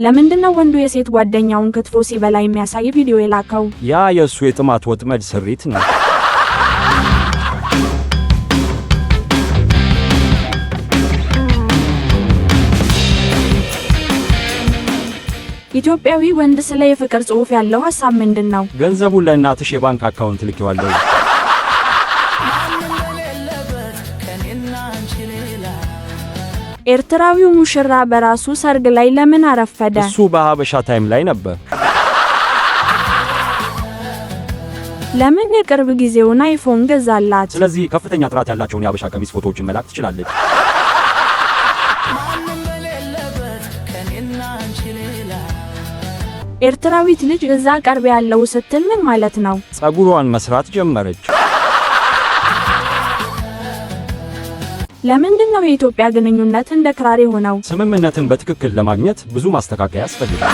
ለምንድነው ወንዱ የሴት ጓደኛውን ክትፎ ሲበላ የሚያሳይ ቪዲዮ የላከው? ያ የሱ የጥማት ወጥመድ ስሪት ነው። ኢትዮጵያዊ ወንድ ስለ የፍቅር ጽሑፍ ያለው ሐሳብ ምንድነው? ገንዘቡን ለእናትሽ የባንክ አካውንት ልኬዋለሁ። ኤርትራዊው ሙሽራ በራሱ ሰርግ ላይ ለምን አረፈደ? እሱ በሀበሻ ታይም ላይ ነበር። ለምን የቅርብ ጊዜውን አይፎን ገዛላት? ስለዚህ ከፍተኛ ጥራት ያላቸውን የሀበሻ ቀሚስ ፎቶዎችን መላክ ትችላለች። ኤርትራዊት ልጅ እዛ ቀርብ ያለው ስትል ምን ማለት ነው? ጸጉሯን መስራት ጀመረች። ለምንድነው የኢትዮጵያ ግንኙነት እንደ ክራር የሆነው? ስምምነትን በትክክል ለማግኘት ብዙ ማስተካከያ ያስፈልጋል።